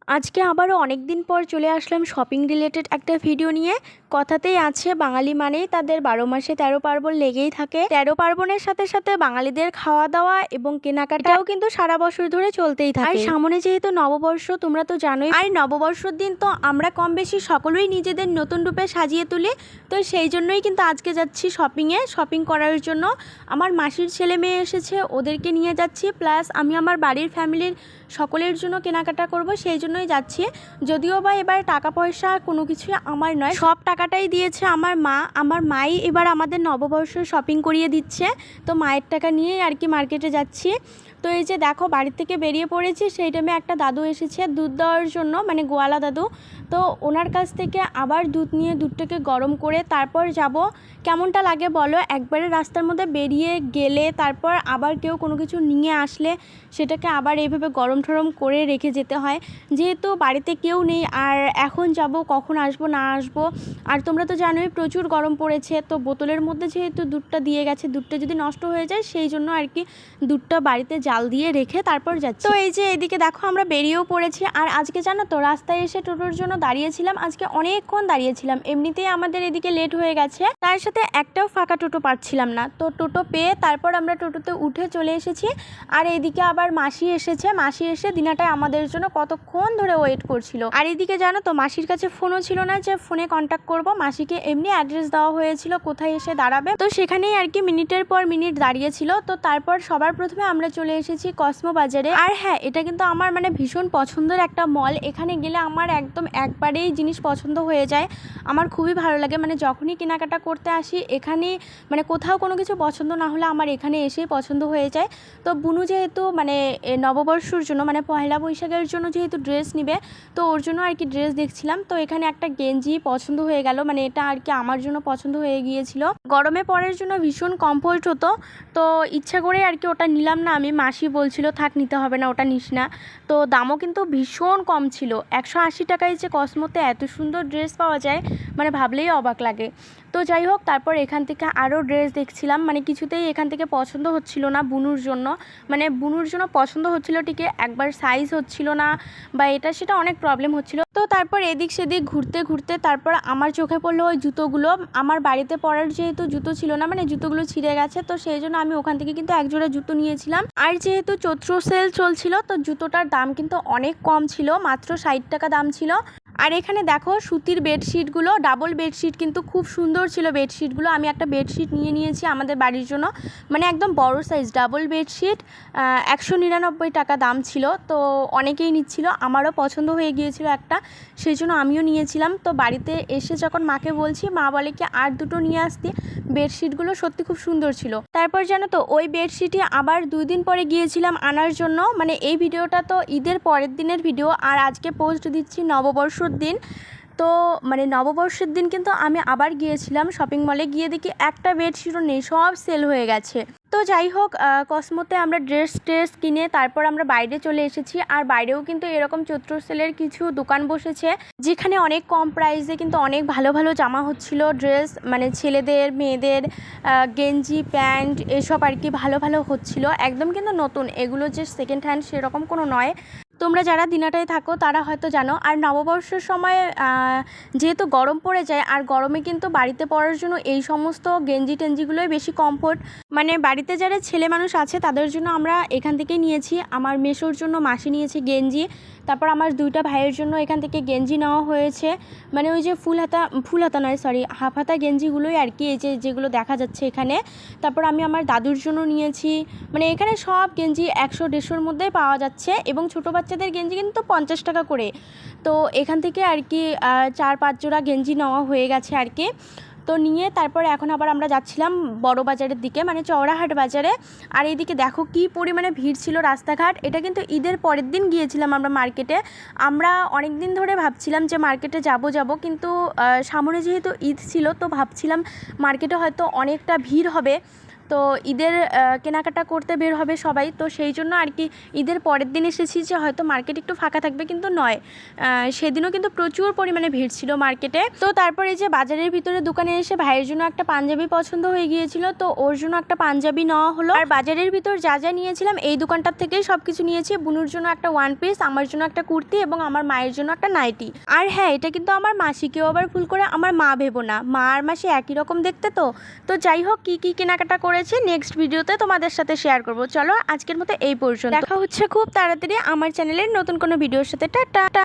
আজকে আবারও অনেক দিন পর চলে আসলাম শপিং রিলেটেড একটা ভিডিও নিয়ে। কথাতেই আছে বাঙালি মানেই তাদের 12 মাসে 13 পার্বণ লেগেই থাকে। 13 পার্বণের সাথে সাথে বাঙালিদের খাওয়া দাওয়া এবং কেনাকাটাও কিন্তু সারা বছর ধরে চলতেই থাকে। আর সামনে যেহেতু নববর্ষ, তোমরা তো জানোই, আর নববর্ষের দিন তো আমরা কম বেশি সকলেই নিজেদের নতুন রূপে সাজিয়ে তুলি। তো সেই জন্যই কিন্তু আজকে যাচ্ছি শপিং করার জন্য। আমার মাসির ছেলে মেয়ে এসেছে, ওদেরকে নিয়ে যাচ্ছি, প্লাস আমি আমার বাড়ির ফ্যামিলির সকলের জন্য কেনাকাটা করব, সেই জন্যই যাচ্ছি। যদিও বা এবার টাকা পয়সা কোনো কিছু আমার নয়, সব টাকাটাই দিয়েছে আমার মাই এবার আমাদের নববর্ষ শপিং করিয়ে দিচ্ছে। তো মায়ের টাকা নিয়েই আর কি মার্কেটে যাচ্ছি। তো এই যে দেখো, বাড়ি থেকে বেরিয়ে পড়েছি, সেই টাইমে একটা দাদু এসেছে দুধ দেওয়ার জন্য, মানে গোয়ালা দাদু। তো ওনার কাছ থেকে আবার দুধ নিয়ে দুধটাকে গরম করে তারপর যাব। কেমনটা লাগে বলো, একবারে রাস্তার মধ্যে বেরিয়ে গেলে তারপর আবার কেউ কোনো কিছু নিয়ে আসলে সেটাকে আবার এইভাবে গরম ঠরম করে রেখে যেতে হয়। যেহেতু বাড়িতে কেউ নেই, আর এখন যাব, কখন আসবো না আসবো, আর তোমরা তো জানোই প্রচুর গরম পড়েছে। তো বোতলের মধ্যে যেহেতু দুধটা দিয়ে গেছে, দুধটা যদি নষ্ট হয়ে যায় সেই জন্য আর কি দুধটা বাড়িতে জাল দিয়ে রেখে তারপর যাচ্ছি। তো এই যে এদিকে দেখো, আমরা বেরিয়েও পড়েছি। আর আজকে জানো তো, রাস্তায় এসে টোটোর জন্য দাঁড়িয়েছিলাম, আজকে অনেকক্ষণ দাঁড়িয়েছিলাম। এমনিতেই আমাদের এদিকে লেট হয়ে গেছে, তার সাথে একটাও ফাঁকা টোটো পাচ্ছিলাম না। তো টোটো পেয়ে তারপর আমরা টোটোতে উঠে চলে এসেছি। আর এদিকে আবার মাসি এসেছে, মাসি এসে দিনাটায় আমাদের জন্য কতক্ষণ ধরে ওয়েট করছিল। আর এদিকে জানো তো, মাসির কাছে ফোনও ছিল না যে ফোনে কন্ট্যাক্ট করব। মাসিকে এমনি অ্যাড্রেস দেওয়া হয়েছিল কোথায় এসে দাঁড়াবে, তো সেখানেই আর কি মিনিটের পর মিনিট দাঁড়িয়েছিল। তো তারপর সবার প্রথমে আমরা চলে এসেছি কসমো বাজারে। আর হ্যাঁ, এটা কিন্তু আমার মানে ভীষণ পছন্দের একটা মল। এখানে গেলে আমার একদম একবারেই জিনিস পছন্দ হয়ে যায়। আমার খুবই ভালো লাগে, মানে যখনই কেনাকাটা করতে আসি এখানে, মানে কোথাও কোনো কিছু পছন্দ না হলে আমার এখানে এসেই পছন্দ হয়ে যায়। তো বুনু যেহেতু মানে নববর্ষর জন্য, মানে পয়লা বৈশাখের জন্য যেহেতু ড্রেস নিবে, তো ওর জন্য আর কি ড্রেস দেখছিলাম। তো এখানে একটা গেঞ্জি পছন্দ হয়ে গেল, মানে এটা আর কি আমার জন্য পছন্দ হয়ে গিয়েছিল। গরমে পরার জন্য ভীষণ কমফোর্ট হতো। তো ইচ্ছা করে আর কি ওটা নিলাম না আমি। মাসি বলছিল থাক, নিতে হবে না, ওটা নিস না। তো দামও কিন্তু ভীষণ কম ছিল, 180 টাকায় যে কসমোতে এত সুন্দর ড্রেস পাওয়া যায়, মানে ভাবলেই অবাক লাগে। তো যাই হোক, তারপর এখান থেকে আরও ড্রেস দেখছিলাম, মানে কিছুতেই এখান থেকে পছন্দ হচ্ছিল না বুনুর জন্য। মানে বুনুর জন্য পছন্দ হচ্ছিল ঠিকই, একবার সাইজ হচ্ছিল না বা এটা সেটা অনেক প্রবলেম হচ্ছিল। তো তারপর এদিক সেদিক ঘুরতে ঘুরতে তারপর আমার চোখে পড়লো ওই জুতোগুলো। আমার বাড়িতে পরার যেহেতু জুতো ছিল না, মানে জুতোগুলো ছিঁড়ে গেছে, তো সেই জন্য আমি ওখান থেকে কিন্তু একজোড়া জুতো নিয়েছিলাম। আর যেহেতু চৈত্র সেল চলছিল, তো জুতোটার দাম কিন্তু অনেক কম ছিল, মাত্র 60 টাকা দাম ছিল। আর এখানে দেখো সুতির বেডশিটগুলো, ডাবল বেডশিট, কিন্তু খুব সুন্দর ছিল বেডশিটগুলো। আমি একটা বেডশিট নিয়েছি আমাদের বাড়ির জন্য, মানে একদম বড় সাইজ ডাবল বেডশিট। 199 টাকা দাম ছিল। তো অনেকেই নিচ্ছিল, আমারও পছন্দ হয়ে গিয়েছিল একটা, সেই জন্য আমিও নিয়েছিলাম। তো বাড়িতে এসে যখন মাকে বলছি, মা বলে কি আর দুটো নিয়ে আসতে। বেডশিটগুলো সত্যি খুব সুন্দর ছিল। তারপর জানো তো, ওই বেডশিটই আবার 2 দিন পরে গিয়েছিলাম আনার জন্য। মানে এই ভিডিওটা তো ঈদের পরের দিনের ভিডিও, আর আজকে পোস্ট দিচ্ছি নববর্ষর দিন। তো মানে নববর্ষের দিন কিন্তু আমি আবার গিয়েছিলাম শপিং মলে, গিয়ে দেখি একটা বেডশিটও নেই, সব সেল হয়ে গেছে। তো যাই হোক, কসমোতে আমরা ড্রেস কিনে তারপর আমরা বাইরে চলে এসেছি। আর বাইরেও কিন্তু এরকম চৈত্র সেলের কিছু দোকান বসেছে, যেখানে অনেক কম প্রাইসে কিন্তু অনেক ভালো ভালো জামা হচ্ছিল, ড্রেস, মানে ছেলেদের মেয়েদের গেঞ্জি প্যান্ট এসব আর কি ভালো ভালো হচ্ছিল একদম, কিন্তু নতুন, এগুলো যে সেকেন্ড হ্যান্ড সেরকম কোনো নয়। তোমরা যারা দিনাটায় থাকো তারা হয়তো জানো। আর নববর্ষের সময় যেহেতু গরম পড়ে যায়, আর গরমে কিন্তু বাড়িতে পরার জন্য এই সমস্ত গেঞ্জি টেঞ্জিগুলোই বেশি কমফোর্ট। মানে বাড়িতে যারা ছেলে মানুষ আছে তাদের জন্য আমরা এখান থেকেই নিয়েছি। আমার মেসোর জন্য মাসি নিয়েছে গেঞ্জি, তারপর আমার 2টা ভাইয়ের জন্য এখান থেকে গেঞ্জি নেওয়া হয়েছে। মানে ওই যে ফুল হাতা নয়, সরি, হাফ হাতা গেঞ্জিগুলোই আর কি, এই যে যেগুলো দেখা যাচ্ছে এখানে। তারপর আমি আমার দাদুর জন্য নিয়েছি। মানে এখানে সব গেঞ্জি 100-150-র মধ্যেই পাওয়া যাচ্ছে, এবং ছোটো বাচ্চাদের গেঞ্জি কিন্তু 50 টাকা করে। তো এখান থেকে আর কি 4-5 জোড়া গেঞ্জি নেওয়া হয়ে গেছে আর কি। তো নিয়ে তারপরে এখন আবার আমরা যাচ্ছিলাম বড় বাজারের দিকে, মানে চওড়াহাট বাজারে। আর এইদিকে দেখো কি পরিমাণে ভিড় ছিল রাস্তাঘাট। এটা কিন্তু ঈদের পরের দিন গিয়েছিলাম আমরা মার্কেটে। আমরা অনেক দিন ধরে ভাবছিলাম যে মার্কেটে যাব, কিন্তু সামনে যেহেতু ঈদ ছিল, তো ভাবছিলাম মার্কেটে হয়তো অনেকটা ভিড় হবে। তো তো ঈদের কেনাকাটা করতে বের হবে সবাই, তো সেই জন্য আর কি ঈদের পরের দিন এসেছি যে হয়তো মার্কেট একটু ফাঁকা থাকবে, কিন্তু নয়, সেদিনও কিন্তু প্রচুর পরিমাণে ভিড় ছিল মার্কেটে। তো তারপরে যে বাজারের ভিতরে দোকানে এসে ভাইয়ের জন্য একটা পাঞ্জাবি পছন্দ হয়ে গিয়েছিল, তো ওর জন্য একটা পাঞ্জাবি নেওয়া হলো। আর বাজারের ভিতর যা যা নিয়েছিলাম এই দোকানটার থেকেই সব কিছু নিয়েছি। বুনুর জন্য একটা ওয়ান পিস, আমার জন্য একটা কুর্তি এবং আমার মায়ের জন্য একটা নাইটি। আর হ্যাঁ, এটা কিন্তু আমার মাসি, কেউ আবার ভুল করে আমার মা ভেবো না, মা আর মাসি একই রকম দেখতে। তো যাই হোক, কি কি কেনাকাটা করেছি নেক্সট ভিডিওতে তোমাদের সাথে শেয়ার করব। চলো আজকের মতো এই পর্যন্ত, দেখা হচ্ছে খুব তাড়াতাড়ি আমার চ্যানেলের নতুন কোনো ভিডিওর সাথে। টাটা।